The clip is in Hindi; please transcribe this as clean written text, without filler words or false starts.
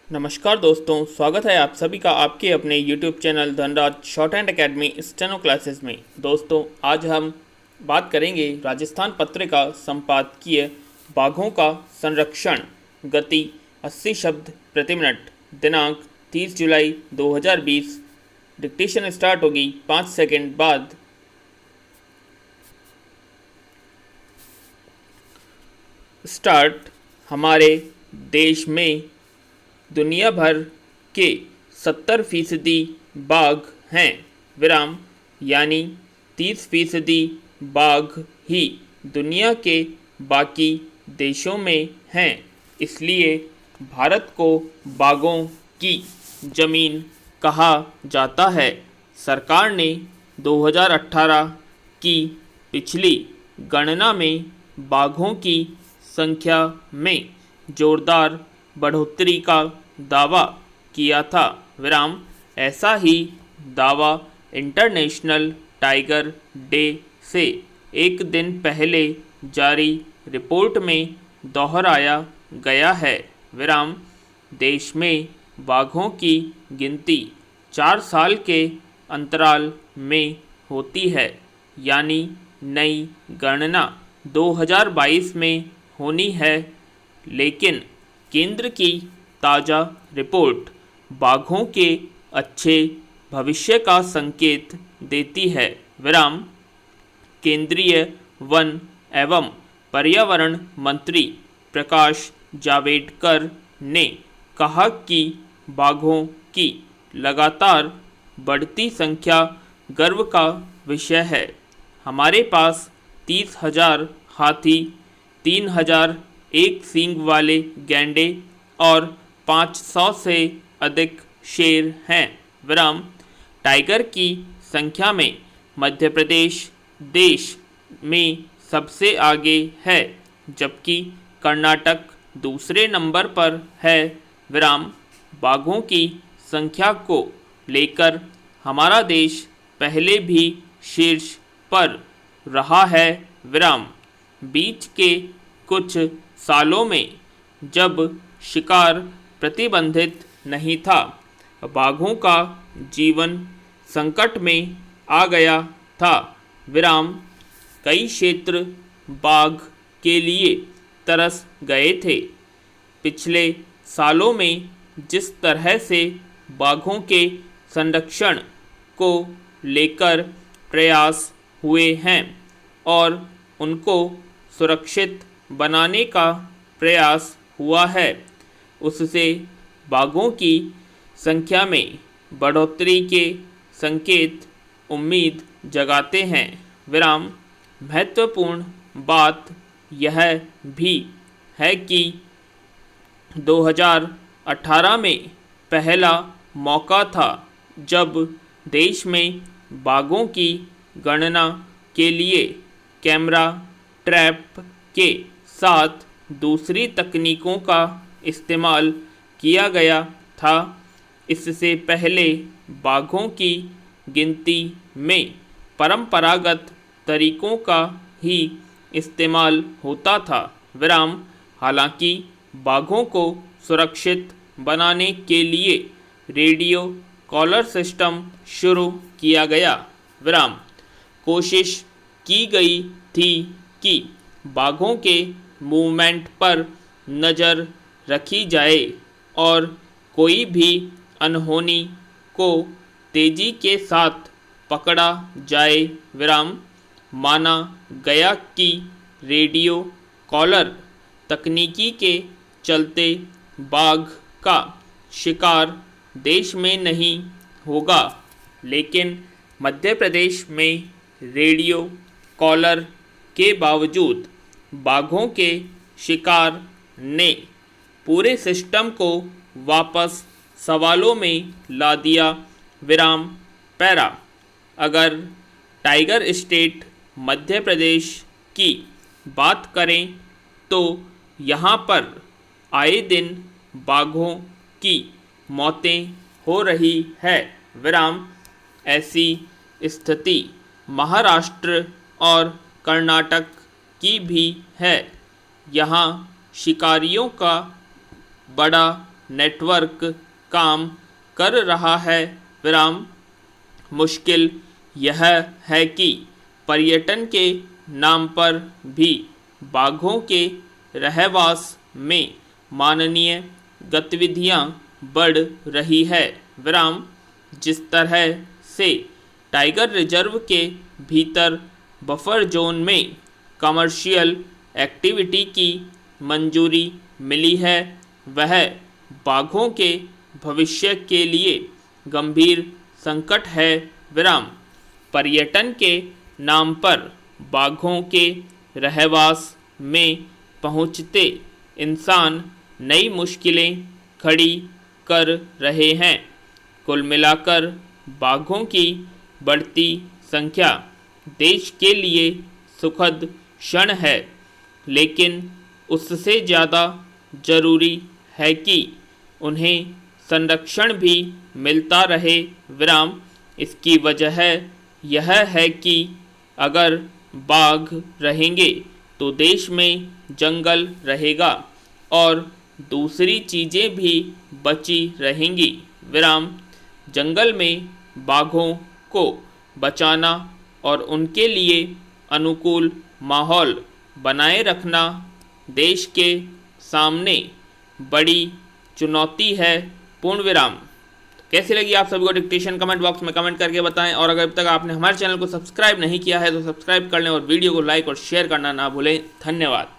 नमस्कार दोस्तों, स्वागत है आप सभी का आपके अपने YouTube channel Dhanraj short hand academy steno classes में। दोस्तों, आज हम बात करेंगे राजस्थान पत्रिका संपादकीय बाघों का संरक्षण, गति 80 शब्द प्रति मिनट, दिनांक 30 जुलाई 2020। डिक्टेशन स्टार्ट होगी 5 सेकंड बाद। स्टार्ट। हमारे देश में दुनिया भर के 70% बाघ हैं, विराम, यानी 30% बाघ ही दुनिया के बाकी देशों में हैं। इसलिए भारत को बाघों की ज़मीन कहा जाता है। सरकार ने 2018 की पिछली गणना में बाघों की संख्या में जोरदार बढ़ोतरी का दावा किया था, विराम। ऐसा ही दावा इंटरनेशनल टाइगर डे से एक दिन पहले जारी रिपोर्ट में दोहराया गया है, विराम। देश में बाघों की गिनती 4 साल के अंतराल में होती है, यानी नई गणना 2022 में होनी है। लेकिन केंद्र की ताज़ा रिपोर्ट बाघों के अच्छे भविष्य का संकेत देती है, विराम। केंद्रीय वन एवं पर्यावरण मंत्री प्रकाश जावड़ेकर ने कहा कि बाघों की लगातार बढ़ती संख्या गर्व का विषय है। हमारे पास 30,000 हाथी, 3,000 एक सींग वाले गैंडे और 500 से अधिक शेर हैं, विराम। टाइगर की संख्या में मध्य प्रदेश देश में सबसे आगे है, जबकि कर्नाटक दूसरे नंबर पर है, विराम। बाघों की संख्या को लेकर हमारा देश पहले भी शीर्ष पर रहा है, विराम। बीच के कुछ सालों में जब शिकार प्रतिबंधित नहीं था, बाघों का जीवन संकट में आ गया था, विराम। कई क्षेत्र बाघ के लिए तरस गए थे। पिछले सालों में जिस तरह से बाघों के संरक्षण को लेकर प्रयास हुए हैं और उनको सुरक्षित बनाने का प्रयास हुआ है, उससे बाघों की संख्या में बढ़ोतरी के संकेत उम्मीद जगाते हैं, विराम। महत्वपूर्ण बात यह भी है कि 2018 में पहला मौका था जब देश में बाघों की गणना के लिए कैमरा ट्रैप के साथ दूसरी तकनीकों का इस्तेमाल किया गया था। इससे पहले बाघों की गिनती में परंपरागत तरीकों का ही इस्तेमाल होता था, विराम। हालांकि बाघों को सुरक्षित बनाने के लिए रेडियो कॉलर सिस्टम शुरू किया गया, विराम। कोशिश की गई थी कि बाघों के मूवमेंट पर नज़र रखी जाए और कोई भी अनहोनी को तेज़ी के साथ पकड़ा जाए, विराम। माना गया कि रेडियो कॉलर तकनीकी के चलते बाघ का शिकार देश में नहीं होगा, लेकिन मध्य प्रदेश में रेडियो कॉलर के बावजूद बाघों के शिकार ने पूरे सिस्टम को वापस सवालों में ला दिया, विराम। पैरा। अगर टाइगर स्टेट मध्य प्रदेश की बात करें तो यहाँ पर आए दिन बाघों की मौतें हो रही है, विराम। ऐसी स्थिति महाराष्ट्र और कर्नाटक की भी है। यहाँ शिकारियों का बड़ा नेटवर्क काम कर रहा है विराम। मुश्किल यह है कि पर्यटन के नाम पर भी बाघों के रहवास में माननीय गतिविधियां बढ़ रही है विराम। जिस तरह से टाइगर रिजर्व के भीतर बफर जोन में कमर्शियल एक्टिविटी की मंजूरी मिली है, वह बाघों के भविष्य के लिए गंभीर संकट है विराम। पर्यटन के नाम पर बाघों के रहवास में पहुंचते इंसान नई मुश्किलें खड़ी कर रहे हैं। कुल मिलाकर बाघों की बढ़ती संख्या देश के लिए सुखद क्षण है, लेकिन उससे ज़्यादा जरूरी है कि उन्हें संरक्षण भी मिलता रहे विराम। इसकी वजह यह है कि अगर बाघ रहेंगे तो देश में जंगल रहेगा और दूसरी चीज़ें भी बची रहेंगी विराम। जंगल में बाघों को बचाना और उनके लिए अनुकूल माहौल बनाए रखना देश के सामने बड़ी चुनौती है पूर्ण विराम। कैसी लगी आप सभी को डिक्टेशन कमेंट बॉक्स में कमेंट करके बताएं, और अगर अब तक आपने हमारे चैनल को सब्सक्राइब नहीं किया है तो सब्सक्राइब कर लें और वीडियो को लाइक और शेयर करना ना भूलें। धन्यवाद।